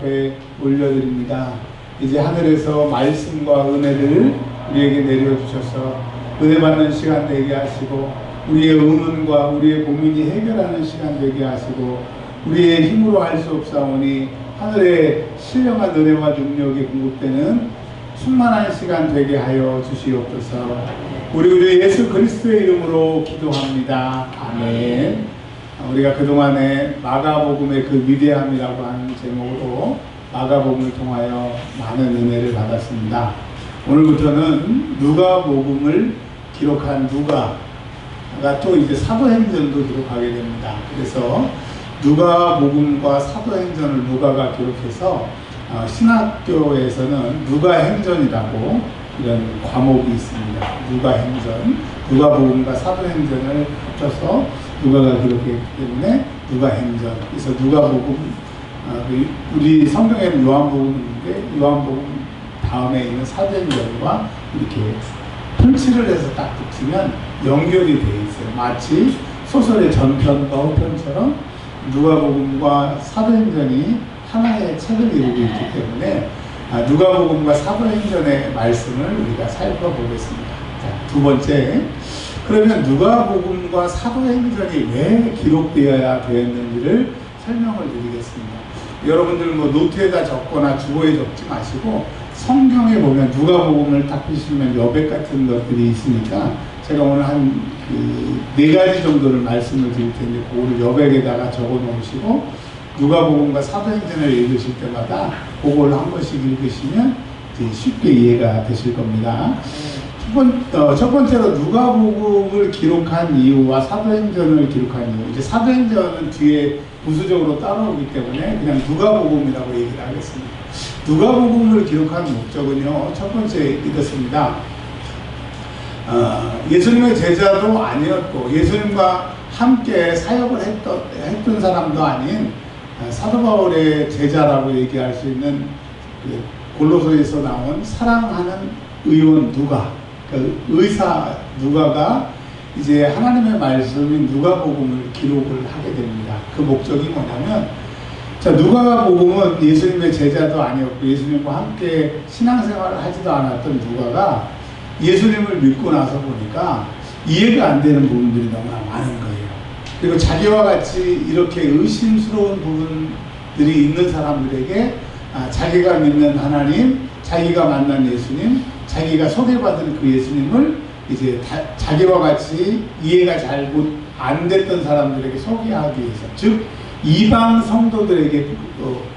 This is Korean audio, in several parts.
앞에 올려드립니다. 이제 하늘에서 말씀과 은혜를 우리에게 내려주셔서 은혜 받는 시간 되게 하시고, 우리의 의문과 우리의 고민이 해결하는 시간 되게 하시고, 우리의 힘으로 할 수 없사오니 하늘의 신령한 은혜와 능력이 공급되는 충만한 시간 되게 하여 주시옵소서. 우리 주 예수 그리스도의 이름으로 기도합니다. 아멘. 우리가 그동안에 마가복음의 그 위대함이라고 하는 제목으로 마가복음을 통하여 많은 은혜를 받았습니다. 오늘부터는 누가복음을 기록한 누가가 또 이제 사도행전도 기록하게 됩니다. 그래서 누가복음과 사도행전을 누가가 기록해서 신학교에서는 누가행전이라고 이런 과목이 있습니다. 누가행전, 누가복음과 사도행전을 합쳐서 누가가 기록했기 때문에 누가행전. 그래서 누가복음, 우리 성경에는 요한복음인데 요한복음 다음에 있는 사도행전과 이렇게 펼치를 해서 딱 붙이면 연결이 되어 있어요. 마치 소설의 전편과 후편처럼 누가복음과 사도행전이 하나의 책을 이루고 있기 때문에 누가복음과 사도행전의 말씀을 우리가 살펴보겠습니다. 자, 두 번째, 그러면 누가복음과 사도행전이 왜 기록되어야 되었는지를 설명을 드리겠습니다. 여러분들 뭐 노트에다 적거나 주보에 적지 마시고 성경에 보면 누가복음을 딱 피시면 여백 같은 것들이 있으니까 제가 오늘 한 네 가지 정도를 말씀을 드릴 텐데 그거를 여백에다가 적어 놓으시고 누가복음과 사도행전을 읽으실 때마다 그걸 한 번씩 읽으시면 이제 쉽게 이해가 되실 겁니다. 첫 번째로 누가복음을 기록한 이유와 사도행전을 기록한 이유. 이제 사도행전은 뒤에 부수적으로 따라오기 때문에 그냥 누가복음이라고 얘기를 하겠습니다. 누가복음을 기록한 목적은요, 첫 번째 이렇습니다. 예수님의 제자도 아니었고 예수님과 함께 사역을 했던 사람도 아닌 사도 바울의 제자라고 얘기할 수 있는 그 골로새에서 나온 사랑하는 의원 누가, 그 의사 누가가 이제 하나님의 말씀인 누가복음을 기록을 하게 됩니다. 그 목적이 뭐냐면, 자, 누가복음은 예수님의 제자도 아니었고 예수님과 함께 신앙생활을 하지도 않았던 누가가 예수님을 믿고 나서 보니까 이해가 안 되는 부분들이 너무나 많은 거예요. 그리고 자기와 같이 이렇게 의심스러운 부분들이 있는 사람들에게 자기가 믿는 하나님, 자기가 만난 예수님, 자기가 소개받은 그 예수님을 이제 자기와 같이 이해가 잘 안 됐던 사람들에게 소개하기 위해서, 즉 이방 성도들에게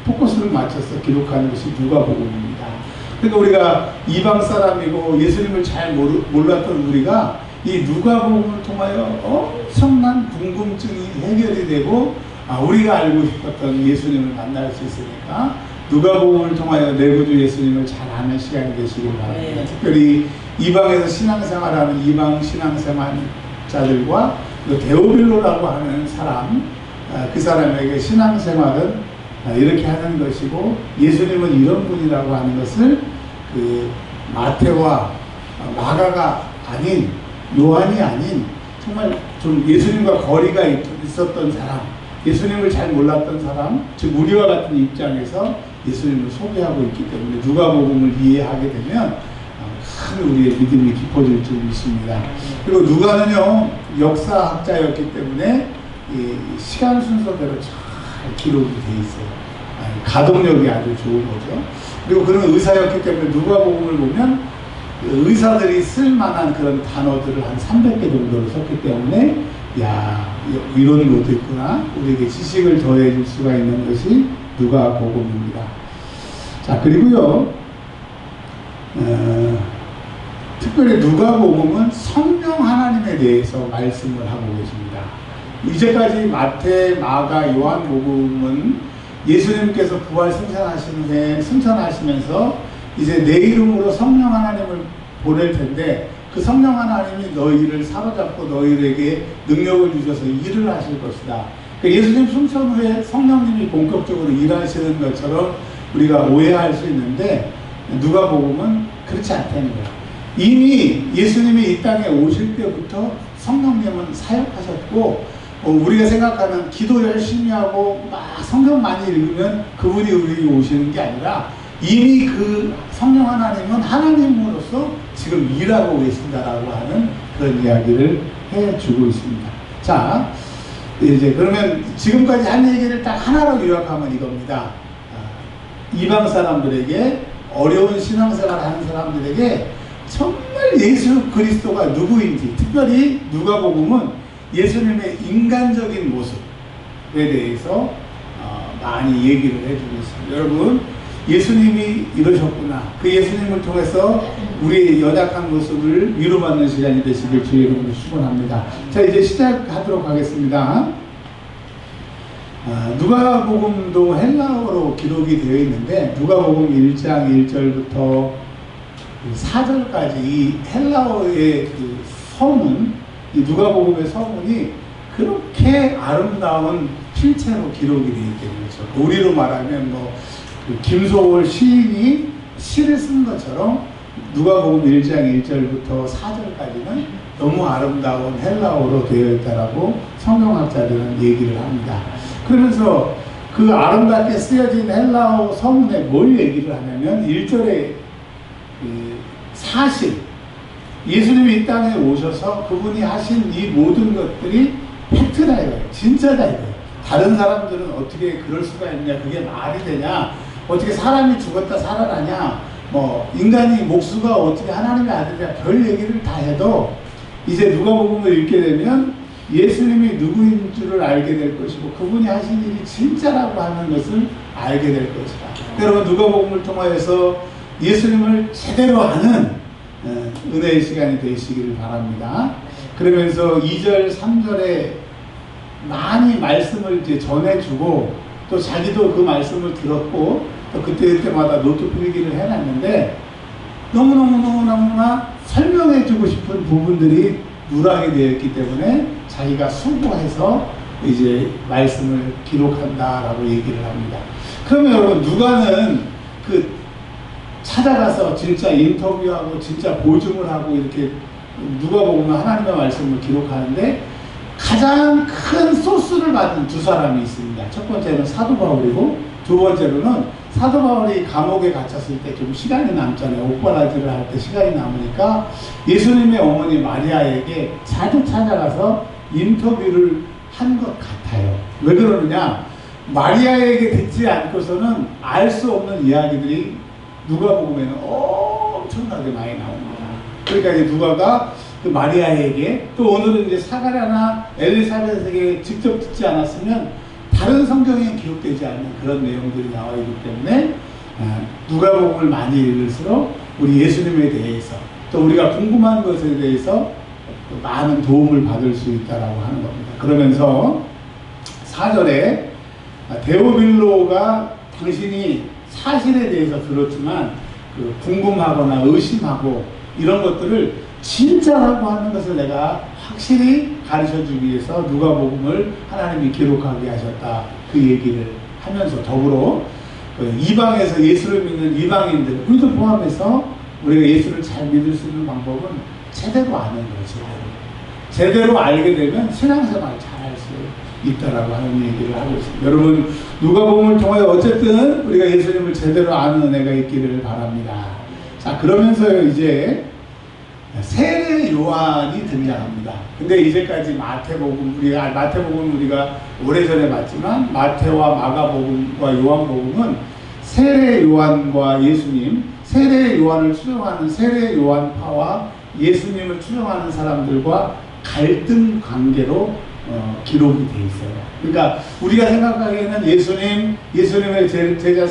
포커스를 맞춰서 기록하는 것이 누가복음입니다. 그러니까 우리가 이방 사람이고 예수님을 잘 몰랐던 우리가 이 누가복음을 통하여 엄청난 궁금증이 해결이 되고 우리가 알고 싶었던 예수님을 만날 수 있으니까 누가복음을 통하여 내 구주 예수님을 잘 아는 시간이 되시길 바랍니다. 네. 특별히 이방에서 신앙생활하는 이방 신앙생활자들과 데오빌로라고 하는 사람, 그 사람에게 신앙생활은 이렇게 하는 것이고 예수님은 이런 분이라고 하는 것을 그 마태와 마가가 아닌, 요한이 아닌 정말 좀 예수님과 거리가 있었던 사람, 예수님을 잘 몰랐던 사람, 즉 우리와 같은 입장에서 예수님을 소개하고 있기 때문에 누가복음을 이해하게 되면 큰 우리의 믿음이 깊어질 줄 믿습니다. 그리고 누가는요 역사학자였기 때문에 이 시간 순서대로 잘 기록이 돼 있어요. 가동력이 아주 좋은 거죠. 그리고 그런 의사였기 때문에 누가복음을 보면 의사들이 쓸만한 그런 단어들을 한 300개 정도를 썼기 때문에 이런 것도 있구나, 우리에게 지식을 더해 줄 수가 있는 것이 누가복음입니다. 자, 그리고요 특별히 누가복음은 성령 하나님에 대해서 말씀을 하고 계십니다. 이제까지 마태, 마가, 요한복음은 예수님께서 부활 승천하신 후에 승천하시면서 이제 내 이름으로 성령 하나님을 보낼 텐데 그 성령 하나님이 너희를 사로잡고 너희에게 능력을 주셔서 일을 하실 것이다. 그러니까 예수님 승천 후에 성령님이 본격적으로 일하시는 것처럼 우리가 오해할 수 있는데 누가복음은 그렇지 않다는 거예요. 이미 예수님이 이 땅에 오실 때부터 성령님은 사역하셨고 우리가 생각하는 기도 열심히 하고 막 성경 많이 읽으면 그분이 우리에게 오시는 게 아니라 이미 그 성령 하나님은 하나님으로서 지금 일하고 계신다라고 하는 그런 이야기를 해주고 있습니다. 자, 이제 그러면 지금까지 한 얘기를 딱 하나로 요약하면 이겁니다. 이방 사람들에게, 어려운 신앙생활 하는 사람들에게 정말 예수 그리스도가 누구인지, 특별히 누가복음은 예수님의 인간적인 모습에 대해서 많이 얘기를 해주고 있습니다. 여러분, 예수님이 이러셨구나. 그 예수님을 통해서 우리의 연약한 모습을 위로받는 시간이 되시길 주의 이름으로 축원합니다. 자, 이제 시작하도록 하겠습니다. 누가복음도 헬라어로 기록이 되어 있는데 누가복음 1장 1절부터 4절까지 이 헬라어의 그 서문, 이 누가복음의 서문이 그렇게 아름다운 필체로 기록이 되어 있기 때문에 우리로 말하면 그 김소월 시인이 시를 쓴 것처럼 누가복음 1장 1절부터 4절까지는 너무 아름다운 헬라어로 되어 있다라고 성경학자들은 얘기를 합니다. 그러면서 그 아름답게 쓰여진 헬라어 서문에 뭘 얘기를 하냐면 1절에 사실, 예수님이 이 땅에 오셔서 그분이 하신 이 모든 것들이 팩트다 이거예요. 진짜다 이거예요. 다른 사람들은 어떻게 그럴 수가 있냐, 그게 말이 되냐, 어떻게 사람이 죽었다 살아나냐, 인간이 목수가 어떻게 하나님의 아들이냐, 별 얘기를 다 해도 이제 누가복음을 읽게 되면 예수님이 누구인 줄을 알게 될 것이고 그분이 하신 일이 진짜라고 하는 것을 알게 될 것이다. 여러분, 누가복음을 통하여서 예수님을 제대로 아는 은혜의 시간이 되시기를 바랍니다. 그러면서 2절, 3절에 많이 말씀을 이제 전해주고 또 자기도 그 말씀을 들었고 또 그때마다 노트 필기를 해놨는데 너무나 설명해주고 싶은 부분들이 누락이 되어 있기 때문에 자기가 수고해서 이제 말씀을 기록한다라고 얘기를 합니다. 그러면 여러분, 누가는 찾아가서 진짜 인터뷰하고 진짜 보증을 하고 이렇게 누가복음은 하나님의 말씀을 기록하는데 가장 큰 소스를 받은 두 사람이 있습니다. 첫 번째는 사도 바울이고 두 번째로는 사도 바울이 감옥에 갇혔을 때 좀 시간이 남잖아요. 옥바라지를 할 때 시간이 남으니까 예수님의 어머니 마리아에게 자주 찾아가서 인터뷰를 한 것 같아요. 왜 그러느냐? 마리아에게 듣지 않고서는 알 수 없는 이야기들이 누가복음에는 엄청나게 많이 나옵니다. 그러니까 이제 누가가 그 마리아에게, 또 오늘은 이제 사가랴나 엘리사벳에게 직접 듣지 않았으면 다른 성경에 기록되지 않는 그런 내용들이 나와 있기 때문에 누가복음을 많이 읽을수록 우리 예수님에 대해서 또 우리가 궁금한 것에 대해서 많은 도움을 받을 수 있다라고 하는 겁니다. 그러면서 4절에 데오빌로가 당신이 사실에 대해서 들었지만 궁금하거나 의심하고 이런 것들을 진짜라고 하는 것을 내가 확실히 가르쳐주기 위해서 누가복음을 하나님이 기록하게 하셨다, 그 얘기를 하면서 더불어 이방에서 예수를 믿는 이방인들, 우리도 포함해서 우리가 예수를 잘 믿을 수 있는 방법은 제대로 아는 거예요. 제대로 알게 되면 신앙생활 잘 할 수 있다라고 하는 얘기를 하고 있습니다. 여러분, 누가복음을 통해 어쨌든 우리가 예수님을 제대로 아는 은혜가 있기를 바랍니다. 자, 그러면서 이제 세례 요한이 등장합니다. 근데 이제까지 마태복음 우리가 오래전에 봤지만 마태와 마가복음과 요한복음은 세례 요한과 예수님, 세례 요한을 추종하는 세례 요한파와 예수님을 추종하는 사람들과 갈등 관계로 기록이 돼 있어요. 그러니까 우리가 생각하기에는 예수님의 제자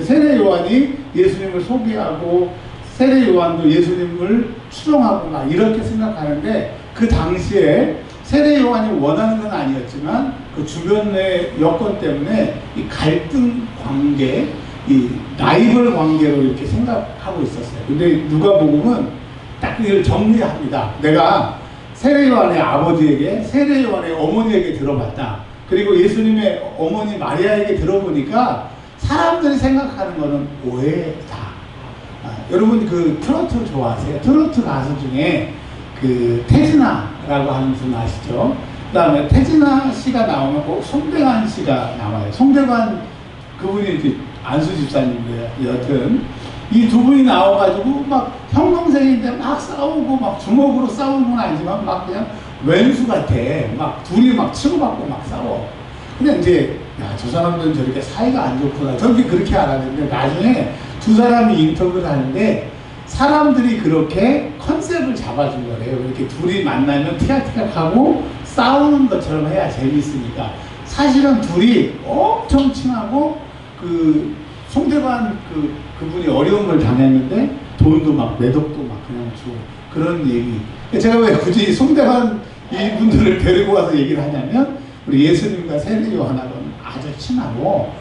세례 요한이 예수님을 소개하고 세례 요한도 예수님을 추종하고 막 이렇게 생각하는데, 그 당시에 세례 요한이 원하는 건 아니었지만 그 주변의 여건 때문에 이 갈등 관계, 이 라이벌 관계로 이렇게 생각하고 있었어요. 근데 누가복음은 딱 이걸 정리합니다. 내가 세례 요한의 아버지에게, 세례 요한의 어머니에게 들어봤다. 그리고 예수님의 어머니 마리아에게 들어보니까 사람들이 생각하는 거는 오해다. 여러분 그 트로트 좋아하세요? 트로트 가수 중에 그 태진아라고 하는 분 아시죠? 그다음에 태진아 씨가 나오면 꼭 송대관 씨가 나와요. 송대관 그분이 이제 안수 집사님인데요. 여튼 이 두 분이 나와가지고 막 형 동생인데 막 싸우고 막 주먹으로 싸우는 건 아니지만 막 그냥 왼수 같아. 막 둘이 막 치고받고 막 싸워. 근데 이제 야, 저 사람들은 저렇게 사이가 안 좋구나. 저렇게 그렇게 알았는데 나중에 두 사람이 인터뷰를 하는데 사람들이 그렇게 컨셉을 잡아준 거래요. 이렇게 둘이 만나면 티격태격하고 싸우는 것처럼 해야 재밌으니까. 사실은 둘이 엄청 친하고 그 송대관 그분이 어려움을 당했는데 돈도 막 매덕도 막 그냥 주고 그런 얘기. 제가 왜 굳이 송대관 이분들을 데리고 와서 얘기를 하냐면 우리 예수님과 세례 요한하고는 아주 친하고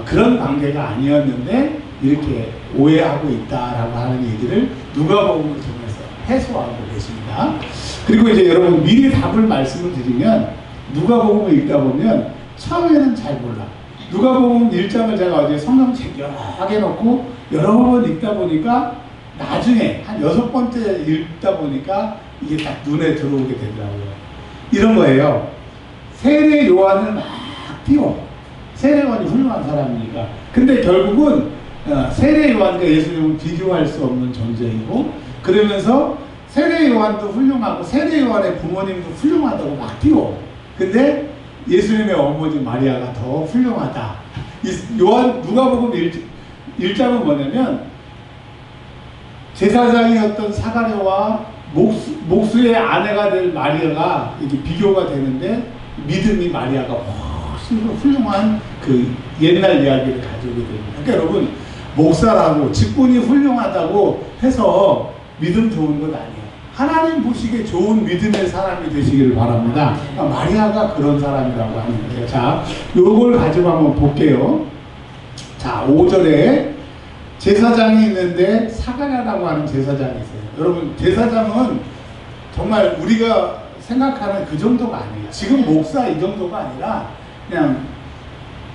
그런 관계가 아니었는데 이렇게 오해하고 있다라고 하는 얘기를 누가복음을 통해서 해소하고 계십니다. 그리고 이제 여러분 미리 답을 말씀을 드리면 누가복음을 읽다 보면 처음에는 잘 몰라. 누가복음 1장을 제가 어제 성경책 여러 개 해놓고 여러 번 읽다 보니까 나중에 한 6번째 읽다 보니까 이게 딱 눈에 들어오게 되더라고요. 이런 거예요. 세례 요한을 막 띄워. 세례 요한이 훌륭한 사람이니까. 근데 결국은 세례 요한과 예수님은 비교할 수 없는 존재이고 그러면서 세례 요한도 훌륭하고 세례 요한의 부모님도 훌륭하다고 막 띄워. 근데 예수님의 어머니 마리아가 더 훌륭하다. 요한 누가복음 1장은 뭐냐면 제사장이었던 사가랴와 목수의 아내가 될 마리아가 이렇게 비교가 되는데 믿음이 마리아가 훨씬 훌륭한 그 옛날 이야기를 가지고 됩니다. 그러니까 여러분 목사라고 직분이 훌륭하다고 해서 믿음 좋은 것 아니에요. 하나님 보시기에 좋은 믿음의 사람이 되시기를 바랍니다. 그러니까 마리아가 그런 사람이라고 하는 거예요. 자, 요걸 가지고 한번 볼게요. 자, 5절에 제사장이 있는데 사가랴라고 하는 제사장이 있어요. 여러분 제사장은 정말 우리가 생각하는 그 정도가 아니에요. 지금 목사 이 정도가 아니라 그냥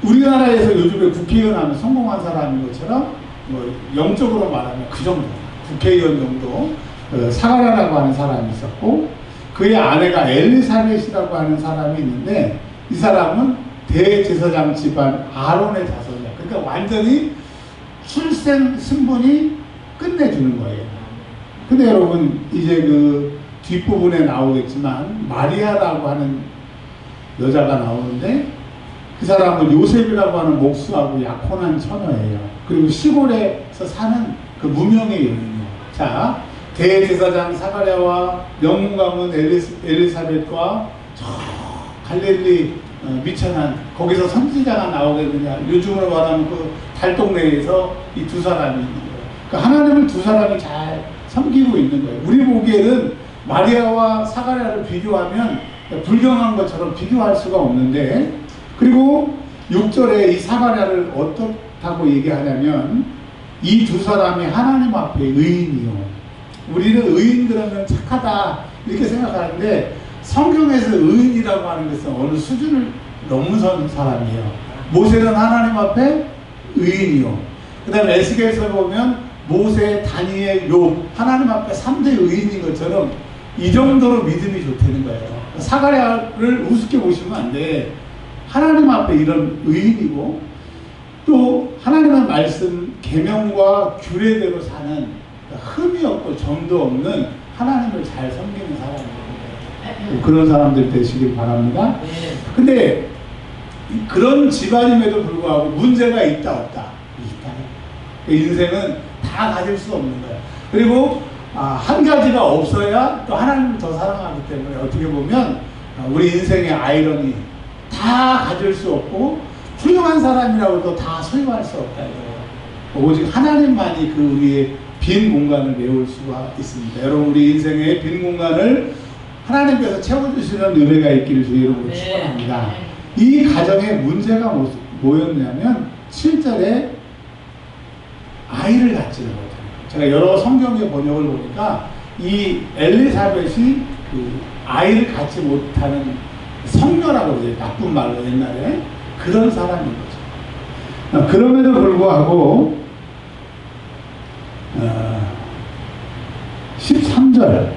우리나라에서 요즘에 국회의원 하면 성공한 사람인 것처럼 뭐 영적으로 말하면 그 정도 국회의원 정도 사가랴라고 하는 사람이 있었고 그의 아내가 엘리사벳이라고 하는 사람이 있는데 이 사람은 대제사장 집안 아론의 자손이야. 그러니까 완전히 출생 신분이 끝내주는 거예요. 근데 여러분 이제 그 뒷부분에 나오겠지만 마리아라고 하는 여자가 나오는데 그 사람은 요셉이라고 하는 목수하고 약혼한 처녀예요. 그리고 시골에서 사는 그 무명의 여인이에요. 자, 대제사장 사가랴와 명문가문 엘리사벳과 저 갈릴리 미천한 거기서 선지자가 나오겠느냐. 요즘으로 말하면 그 달동네에서 이 두 사람이 있는 거예요. 그러니까 하나님을 두 사람이 잘 섬기고 있는 거예요. 우리 보기에는 마리아와 사가랴를 비교하면 불경한 것처럼 비교할 수가 없는데 그리고 6절에 이 사가랴를 어떻다고 얘기하냐면 이 두 사람이 하나님 앞에 의인이요. 우리는 의인 그러면 착하다 이렇게 생각하는데 성경에서 의인이라고 하는 것은 어느 수준을 넘어선 사람이에요. 모세는 하나님 앞에 의인이요. 그 다음에 에스겔서 보면 모세, 다니엘, 욥 하나님 앞에 3대 의인인 것처럼 이 정도로 믿음이 좋다는 거예요. 사가랴를 우습게 보시면 안 돼. 하나님 앞에 이런 의인이고 또 하나님의 말씀 계명과 규례대로 사는 흠이 없고 점도 없는 하나님을 잘 섬기는 사람이에요. 그런 사람들 되시길 바랍니다. 근데 그런 집안임에도 불구하고 문제가 있다 없다? 있다. 인생은 다 가질 수 없는 거예요. 그리고 한 가지가 없어야 또 하나님을 더 사랑하기 때문에 어떻게 보면 우리 인생의 아이러니 다 가질 수 없고 훌륭한 사람이라고도 다 소유할 수 없다. 오직 하나님만이 그 우리의 빈 공간을 메울 수가 있습니다. 여러분 우리 인생의 빈 공간을 하나님께서 채워주시는 은혜가 있기를 주의 이름으로 축원합니다. 이 가정에 문제가 뭐였냐면 7절에 아이를 갖지는 못합니다. 제가 여러 성경의 번역을 보니까 이 엘리사벳이 그 아이를 갖지 못하는 성녀라고 그래요. 나쁜 말로 옛날에 그런 사람인 거죠. 그럼에도 불구하고 13절에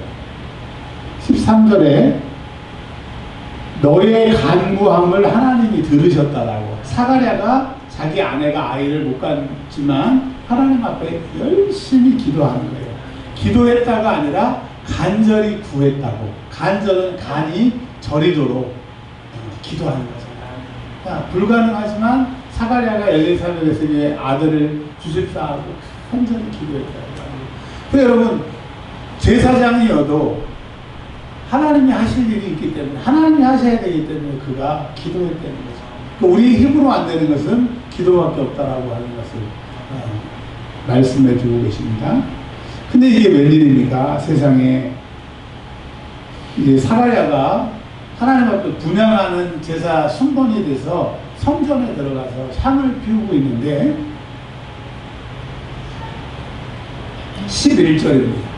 너의 간구함을 하나님이 들으셨다라고. 사가랴가 자기 아내가 아이를 못 갖지만 하나님 앞에 열심히 기도하는 거예요. 기도했다가 아니라 간절히 구했다고. 간절은 간이 저리도록 기도하는 거잖아요. 불가능하지만 사가랴가 엘리사벳에게 아들을 주십사 하고 간절히 기도했다고. 그래서 여러분, 제사장이어도 하나님이 하실 일이 있기 때문에, 하나님이 하셔야 되기 때문에 그가 기도했다는 거죠. 우리 힘으로 안 되는 것은 기도밖에 없다라고 하는 것을 말씀해 주고 계십니다. 근데 이게 웬일입니까? 세상에 이제 사가랴가 하나님 앞에 분향하는 제사 순번이 돼서 성전에 들어가서 향을 피우고 있는데 11절입니다.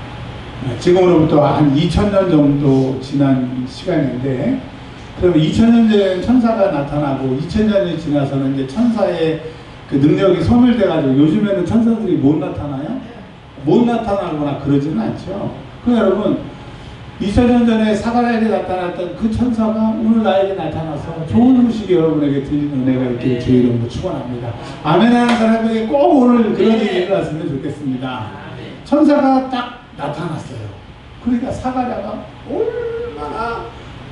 지금으로부터 한 2000년 정도 지난 시간인데, 그러면 2000년 전에 천사가 나타나고 2000년이 지나서는 이제 천사의 그 능력이 소멸돼가지고 요즘에는 천사들이 못 나타나요? 못 나타나거나 그러지는 않죠. 그럼 여러분, 2000년 전에 사가랴에게 나타났던 그 천사가 오늘 나에게 나타나서 좋은 소식이 여러분에게 들리는 은혜가 있기를 주의 이름으로 축원합니다. 아멘 하는 사람에게 꼭 오늘 그런 일이 일어났으면 좋겠습니다. 천사가 딱 나타났어요. 그러니까 사가랴가 얼마나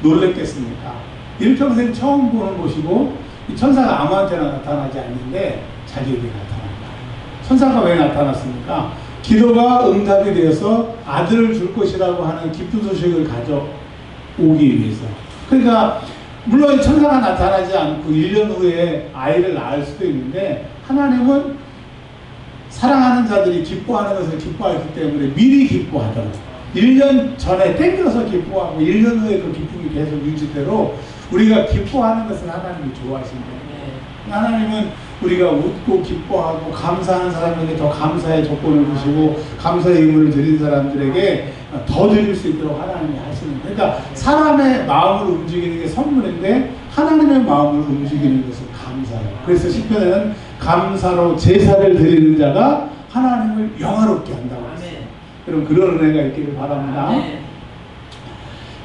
놀랬겠습니까? 일평생 처음 보는 곳이고, 이 천사가 아무한테나 나타나지 않는데 자기에게 나타난다. 천사가 왜 나타났습니까? 기도가 응답이 되어서 아들을 줄 것이라고 하는 기쁜 소식을 가져오기 위해서. 그러니까 물론 천사가 나타나지 않고 1년 후에 아이를 낳을 수도 있는데, 하나님은 사랑하는 자들이 기뻐하는 것을 기뻐하기 때문에 미리 기뻐하더라고요. 1년 전에 땡겨서 기뻐하고 1년 후에 그 기쁨이 계속 유지되도록 우리가 기뻐하는 것을 하나님이 좋아하신다. 하나님은 우리가 웃고 기뻐하고 감사하는 사람에게 더 감사의 조건을 주시고 감사의 의무를 드린 사람들에게 더 드릴 수 있도록 하나님이 하시는 거예요. 그러니까 사람의 마음을 움직이는 게 선물인데 하나님의 마음을 움직이는 것은 감사예요. 그래서 시편에는 감사로 제사를 드리는 자가 하나님을 영화롭게 한다고 했어요. 여러분, 그런 은혜가 있기를 바랍니다.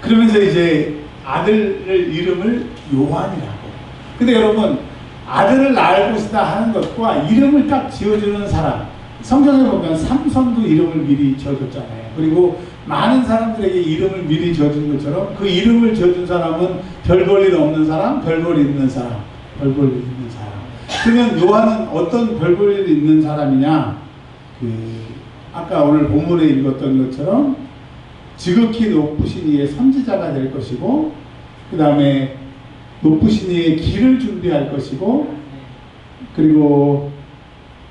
그러면서 이제 아들을 이름을 요한이라고. 근데 여러분, 아들을 낳을 것이다 하는 것과 이름을 딱 지어주는 사람, 성경에 보면 삼손도 이름을 미리 지어줬잖아요. 그리고 많은 사람들에게 이름을 미리 지어준 것처럼 그 이름을 지어준 사람은 별 볼 일 없는 사람, 별 볼 일 있는 사람, 별 볼 일 있는 사람. 그러면 요한은 어떤 별 볼 일 있는 사람이냐? 아까 오늘 본문에 읽었던 것처럼 지극히 높으신 이의 선지자가 될 것이고, 그 다음에 높으신 이의 길을 준비할 것이고, 그리고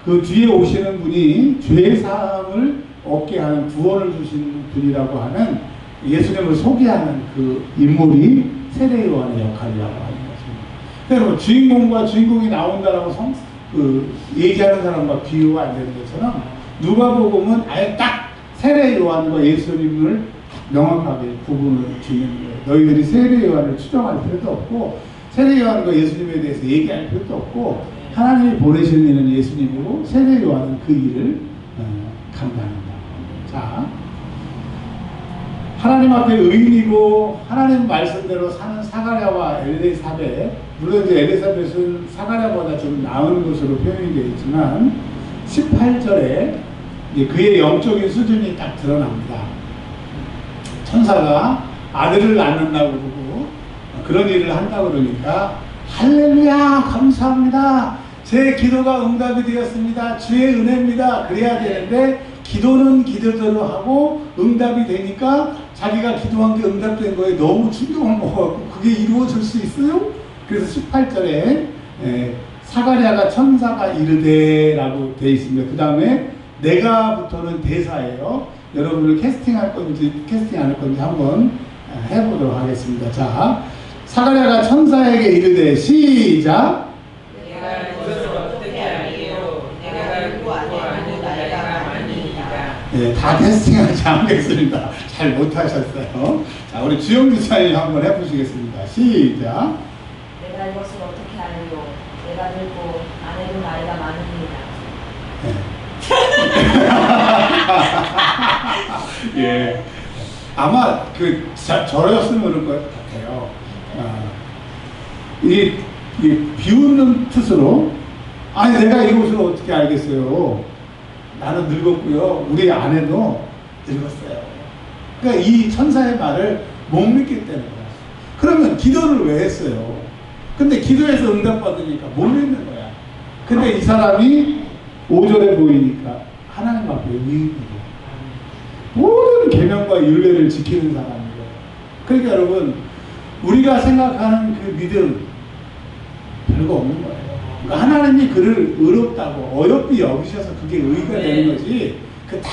그 뒤에 오시는 분이 죄사함을 얻게 하는 구원을 주시는 분이라고 하는 예수님을 소개하는 그 인물이 세례 요한의 역할이라고 하는 것입니다. 여러분, 주인공과 주인공이 나온다라고 얘기하는 사람과 비유가 안 되는 것처럼 누가복음은 아예 딱 세례 요한과 예수님을 명확하게 구분을 짓는 거예요. 너희들이 세례 요한을 추정할 필요도 없고 세례 요한과 예수님에 대해서 얘기할 필요도 없고 하나님이 보내신 이는 예수님이고 세례 요한은 그 일을 감당한다. 자, 하나님 앞에 의인이고 하나님 말씀대로 사는 사가랴와 엘리사벳, 물론 이제 엘리사벳은 사가랴보다 좀 나은 것으로 표현이 되어 있지만 18절에 이제 그의 영적인 수준이 딱 드러납니다. 천사가 아들을 낳는다고 그러고 그런 일을 한다고 그러니까 할렐루야 감사합니다. 제 기도가 응답이 되었습니다. 주의 은혜입니다. 그래야 되는데 기도는 기도대로 하고 응답이 되니까 자기가 기도한 게 응답된 거에 너무 충격을 먹어갖고 그게 이루어질 수 있어요? 그래서 18절에 사가랴가 천사가 이르되 라고 되어 있습니다. 그 다음에 내가부터는 대사예요. 여러분을 캐스팅할 건지 캐스팅 안 할 건지 한번 해보도록 하겠습니다. 자, 사가랴가 천사에게 이르되 시작. 내가 이것을 어떻게 알리요? 내가 알고 아니하고 나이가 많으니까. 네, 다 캐스팅하지 않겠습니다. 잘 못하셨어요. 자, 우리 주영 지사님 한번 해보시겠습니다. 시작. 내가 이것을 어떻게 알리요? 내가 늙고 아내도 나이가 많으니까. 예. 아마 저였으면 그럴 것 같아요. 이 비웃는 뜻으로, 아니 내가 이것을 어떻게 알겠어요? 나는 늙었고요. 우리 아내도 늙었어요. 그러니까 이 천사의 말을 못 믿기 때문에. 그러면 기도를 왜 했어요? 근데 기도해서 응답받으니까 못 믿는 거야. 근데 이 사람이 5절에 보이니까 하나님 앞에 의인이고 모든 계명과 율례를 지키는 사람이에요. 그러니까 여러분, 우리가 생각하는 그 믿음 별거 없는 거예요. 그러니까 하나님이 그를 의롭다고 어여삐 여기셔서 그게 의가 되는 거지, 그 다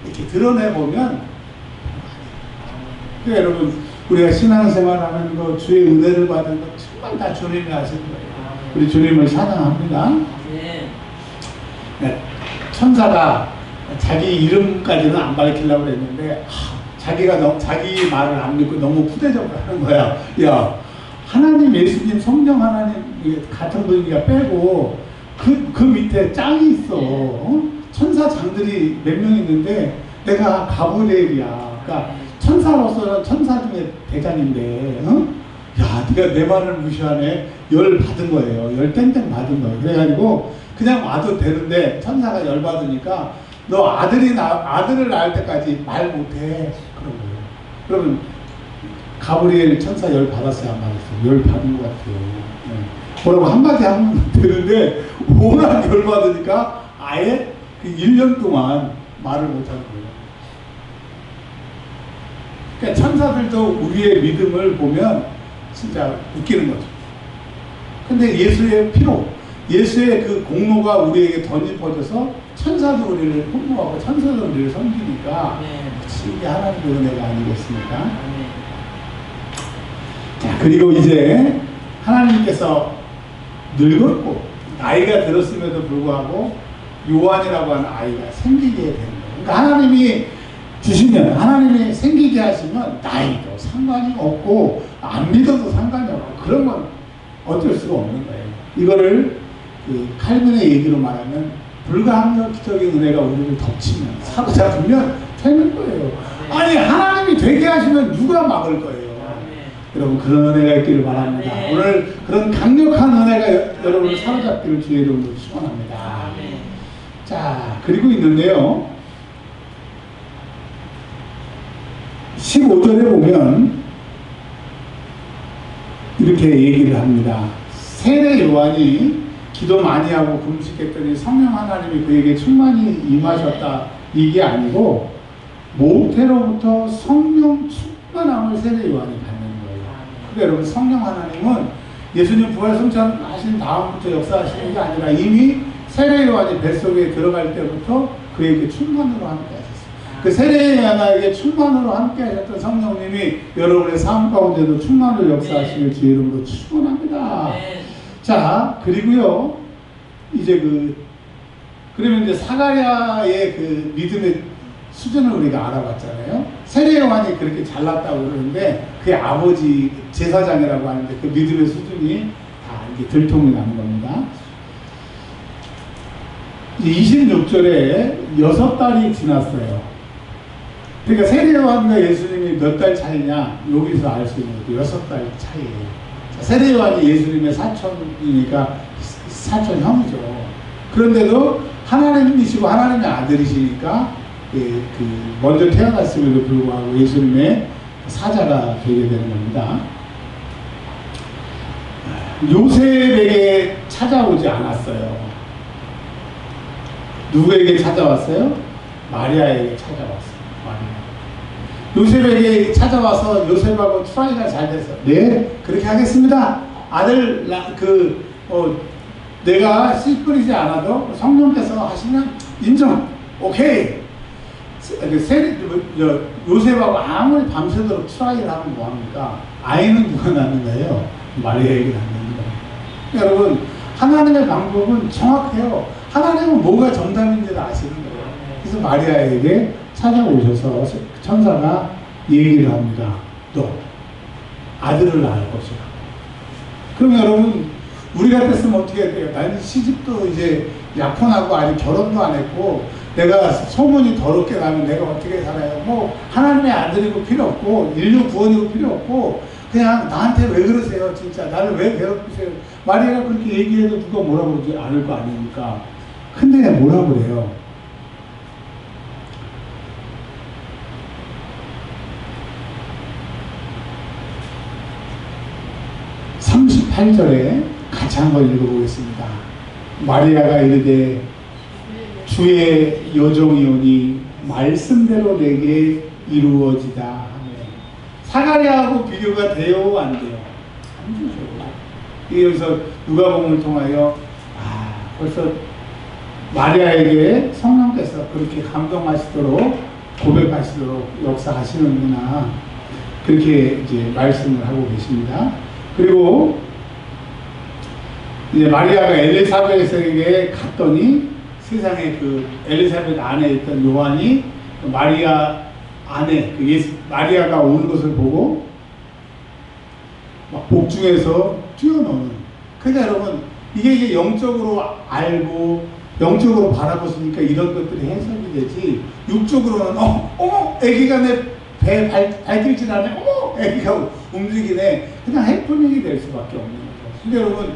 이렇게 드러내보면. 그러니까 여러분, 우리가 신앙생활하는 거, 주의 은혜를 받은 거 정말 다 주님이 하신 거예요. 우리 주님을 찬양합니다. 네. 천사가 자기 이름까지는 안 밝히려고 했는데, 자기가 자기 말을 안 믿고 너무 푸대접을 하는 거야. 야, 하나님, 예수님, 성령 하나님 같은 분위기가 빼고 그 밑에 짱이 있어. 천사장들이 몇 명 있는데 내가 가브리엘이야. 그러니까 천사로서는 천사 중에 대장인데, 야, 네가 내 말을 무시하네. 열 받은 거예요. 열 땡땡 받은 거예요. 그래가지고 그냥 와도 되는데 천사가 열 받으니까 너 아들을 낳을 때까지 말 못해. 그런 거예요. 그러면 가브리엘 천사 열 받았어요, 안 받았어요? 열 받은 것 같아요. 네. 뭐라고 한마디 하면 되는데 워낙 열 받으니까 아예 그 1년 동안 말을 못하는 거예요. 그러니까 천사들도 우리의 믿음을 보면 진짜 웃기는 거죠. 근데 예수의 피로, 예수의 그 공로가 우리에게 덧입혀져서 천사도 우리를 홍보하고 천사도 우리를 섬기니까 이게 하나님의 은혜가 아니겠습니까? 자, 그리고 이제 하나님께서 늙었고 나이가 들었음에도 불구하고 요한이라고 하는 아이가 생기게 되는 거예요. 그러니까 하나님이 주시면, 하나님이 생기게 하시면 나이도 상관이 없고 안 믿어도 상관이 없고 그런 건 어쩔 수가 없는 거예요. 이거를 그 칼빈의 얘기로 말하면 불가항력적인 은혜가 우리를 덮치면, 사로잡으면 되는 거예요. 아니, 하나님이 되게 하시면 누가 막을 거예요? 여러분, 그런 은혜가 있기를 바랍니다. 오늘 그런 강력한 은혜가 여러분을 사로잡기를 주의 이름으로 축원합니다. 자, 그리고 있는데요, 15절에 보면 이렇게 얘기를 합니다. 세례 요한이 기도 많이 하고 금식했더니 성령 하나님이 그에게 충만히 임하셨다, 이게 아니고 모태로부터 성령 충만함을 세례 요한이 받는 거예요. 그러니까 여러분, 성령 하나님은 예수님 부활 승천하신 다음부터 역사하시는 게 아니라 이미 세례 요한이 뱃속에 들어갈 때부터 그에게 충만으로 함께 하셨어요. 그 세례 요한에게 충만으로 함께 하셨던 성령님이 여러분의 삶 가운데도 충만으로 역사하시길 주의 이름으로 축원합니다. 자, 그리고요, 이제 그러면 이제 사가랴의 그 믿음의 수준을 우리가 알아봤잖아요. 세례 요한이 그렇게 잘났다고 그러는데 그의 아버지 제사장이라고 하는데 그 믿음의 수준이 다 이게 들통이 나는 겁니다. 26절에 6달이 지났어요. 그러니까 세례 요한과 예수님이 몇 달 차이냐, 여기서 알 수 있는 것도 6달 차이예요. 세례 요한이 예수님의 사촌이니까 사촌 형이죠. 그런데도 하나님이시고 하나님의 아들이시니까 먼저 태어났음에도 불구하고 예수님의 사자가 되게 되는 겁니다. 요셉에게 찾아오지 않았어요. 누구에게 찾아왔어요? 마리아에게 찾아왔어요. 요셉에게 찾아와서 요셉하고 트라이가 잘 됐어. 네, 그렇게 하겠습니다. 아들, 내가 씨 뿌리지 않아도 성령께서 하시면 인정. 오케이. 요셉하고 아무리 밤새도록 트라이를 하면 뭐합니까? 아이는 누가 낳는 거예요? 마리아에게 낳는 거예요. 여러분, 하나님의 방법은 정확해요. 하나님은 뭐가 정답인지를 아시는 거예요. 그래서 마리아에게 찾아오셔서 천사가 얘기를 합니다. 너 아들을 낳을 것이다. 그럼 여러분, 우리 같았으면 어떻게 해야 돼요? 난 시집도 이제 약혼하고 아직 결혼도 안 했고 내가 소문이 더럽게 나면 내가 어떻게 살아요? 뭐 하나님의 아들이고 필요 없고 인류 구원이고 필요 없고 그냥 나한테 왜 그러세요? 진짜 나를 왜 괴롭히세요? 마리아가 그렇게 얘기해도 누가 뭐라고 그러지 않을 거 아닙니까? 근데 뭐라고 그래요? 38절에 같이 한번 읽어보겠습니다. 마리아가 이르되 주의 여종이오니 말씀대로 내게 이루어지다 하네. 사가랴하고 비교가 돼요? 안 돼요? 안 되죠. 여기서 누가복음을 통하여 벌써 마리아에게 성령께서 그렇게 감동하시도록 고백하시도록 역사하시는구나, 그렇게 이제 말씀을 하고 계십니다. 그리고 이제 마리아가 엘리사벳에게 갔더니 세상에 그 엘리사벳 안에 있던 요한이 마리아 안에 마리아가 온 것을 보고 막 복중에서 뛰어노는. 그러니까 여러분 이게 영적으로 알고 영적으로 바라보시니까 이런 것들이 해석이 되지, 육적으로는 어머 애기가 내 배 발길질 하네, 어머 애기가 움직이네, 그냥 해프닝이 될 수밖에 없는 거죠. 근데 여러분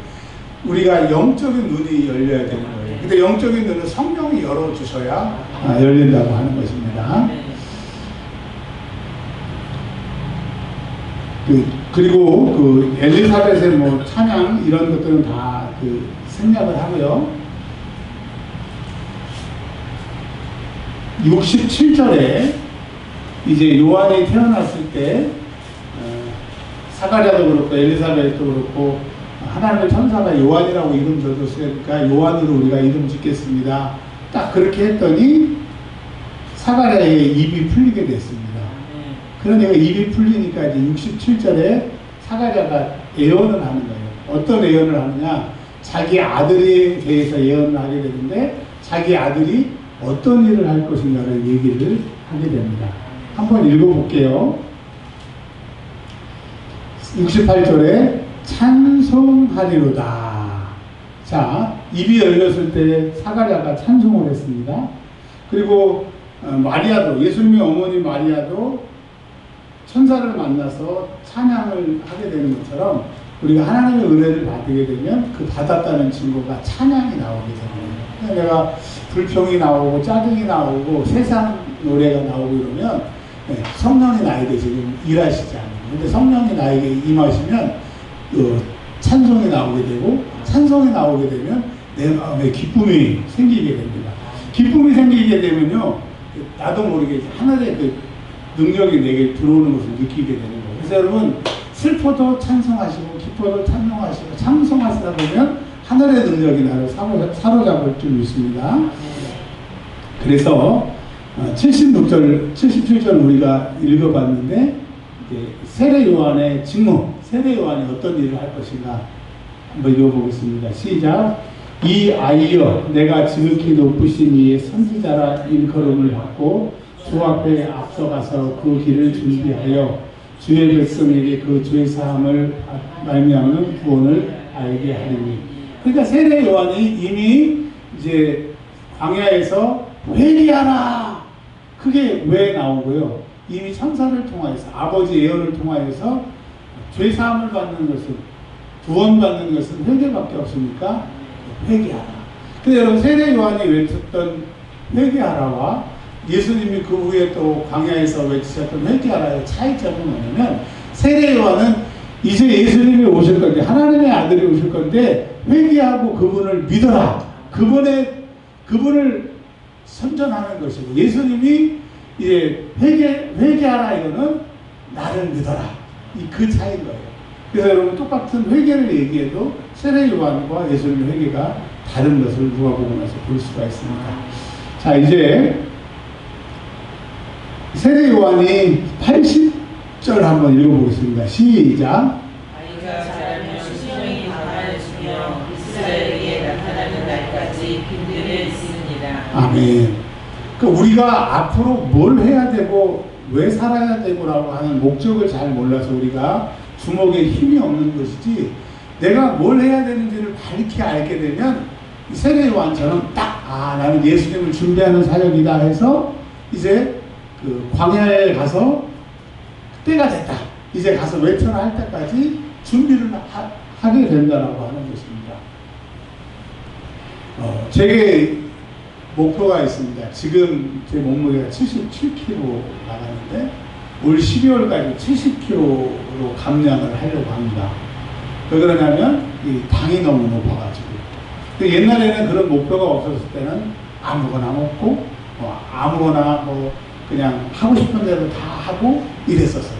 우리가 영적인 눈이 열려야 되는 거예요. 근데 영적인 눈은 성령이 열어주셔야 열린다고 하는 것입니다. 그리고 그 엘리사벳의 뭐 찬양 이런 것들은 다 그 생략을 하고요. 67절에 이제 요한이 태어났을 때 사가랴도 그렇고 엘리사벳도 그렇고 하나님의 천사가 요한이라고 이름 줘줬으니까 요한으로 우리가 이름 짓겠습니다. 딱 그렇게 했더니 사가랴의 입이 풀리게 됐습니다. 그러니까 입이 풀리니까 이제 67절에 사가랴가 예언을 하는 거예요. 어떤 예언을 하느냐? 자기 아들에 대해서 예언을 하게 되는데 자기 아들이 어떤 일을 할 것인가를 얘기를 하게 됩니다. 한번 읽어볼게요. 68절에 찬송하리로다. 자, 입이 열렸을 때 사가랴가 찬송을 했습니다. 그리고 마리아도, 예수님의 어머니 마리아도 천사를 만나서 찬양을 하게 되는 것처럼 우리가 하나님의 은혜를 받게 되면 그 받았다는 증거가 찬양이 나오게 되는 거예요. 내가 불평이 나오고 짜증이 나오고 세상 노래가 나오고 이러면 성령이 나에게 지금 일하시지 않아요. 근데 성령이 나에게 임하시면 찬송이 나오게 되고, 찬송이 나오게 되면 내 마음에 기쁨이 생기게 됩니다. 기쁨이 생기게 되면요, 나도 모르게 하늘의 그 능력이 내게 들어오는 것을 느끼게 되는 거예요. 그래서 여러분 슬퍼도 찬송하시고 기뻐도 찬송하시고 찬송하시다 보면 하늘의 능력이 나를 사로잡을 줄 믿습니다. 그래서 76절, 77절 우리가 읽어봤는데 세례 요한의 직무, 세례 요한이 어떤 일을 할 것인가 한번 읽어보겠습니다. 시작. 이 아이여, 내가 지극히 높으신 이의 선지자라 일컬음을 받고 주 앞에 앞서가서 그 길을 준비하여 주의 백성에게 그 죄 사함을 말미암는 구원을 알게 하리니. 그러니까 세례 요한이 이미 이제 광야에서 회개하라, 그게 왜 나오고요? 이미 천사를 통하여서 아버지 예언을 통하여서 죄 사함을 받는 것은, 구원받는 것은 회개밖에 없으니까 회개하라. 근데 여러분 세례 요한이 외쳤던 회개하라와 예수님이 그 후에 또 광야에서 외치셨던 회개하라의 차이점은 뭐냐면, 세례 요한은 이제 예수님이 오실 건데, 하나님의 아들이 오실 건데 회개하고 그분을 믿어라, 그분을 선전하는 것이고, 예수님이 이제 회개하라 이거는 나를 믿어라, 그 차이인 거예요. 그래서 여러분 똑같은 회개를 얘기해도 세례 요한과 예수님의 회개가 다른 것을 누가복음에서 볼 수가 있습니다. 자, 이제 세례 요한이 80절 한번 읽어보겠습니다. 시작. 아이가 자라면 심령이 강하여지며 이스라엘에게 나타나는 날까지 빈들을 있습니다. 아멘. 그러니까 우리가 앞으로 뭘 해야 되고 왜 살아야 되고라고 하는 목적을 잘 몰라서 우리가 주먹에 힘이 없는 것이지, 내가 뭘 해야 되는지를 밝히 알게 되면 세례 요한처럼 딱 나는 예수님을 준비하는 사역이다 해서 이제 그 광야에 가서 때가 됐다, 이제 가서 외쳐라 할 때까지 준비를 하게 된다라고 하는 것입니다. 제게 목표가 있습니다. 지금 제 몸무게가 77kg 나가는데 올 12월까지 70kg로 감량을 하려고 합니다. 왜 그러냐면 이 당이 너무 높아가지고. 옛날에는 그런 목표가 없었을 때는 아무거나 먹고 아무거나 그냥 하고 싶은 대로 다 하고 이랬었어요.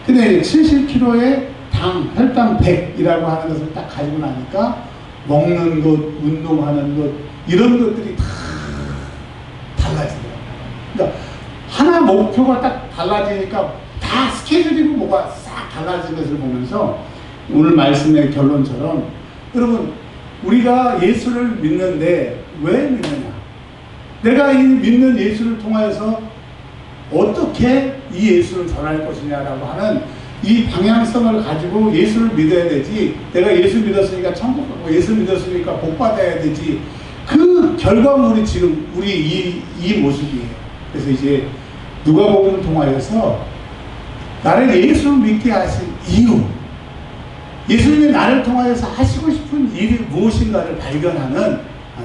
근데 70kg의 당, 혈당 100이라고 하는 것을 딱 가지고 나니까 먹는 것, 운동하는 것 이런 것들이 다 달라지더라고요. 그러니까 하나 목표가 딱 달라지니까 다 스케줄이고 뭐가 싹 달라진 것을 보면서 오늘 말씀의 결론처럼 여러분 우리가 예수를 믿는데 왜 믿느냐? 내가 이 믿는 예수를 통하여서 어떻게 이 예수를 전할 것이냐라고 하는 이 방향성을 가지고 예수를 믿어야 되지. 내가 예수 믿었으니까 천국 가고 예수 믿었으니까 복 받아야 되지. 그 결과물이 지금 우리 이 모습이에요. 그래서 이제 누가복음을 통하여서 나를 예수를 믿게 하신 이유, 예수님이 나를 통하여서 하시고 싶은 일이 무엇인가를 발견하는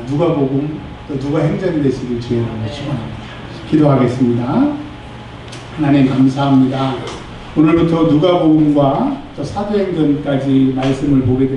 누가복음 또 누가행전이 되시길 주의 이름으로 축원합니다. 기도하겠습니다. 하나님 감사합니다. 오늘부터 누가복음과 또 사도행전까지 말씀을 보게 될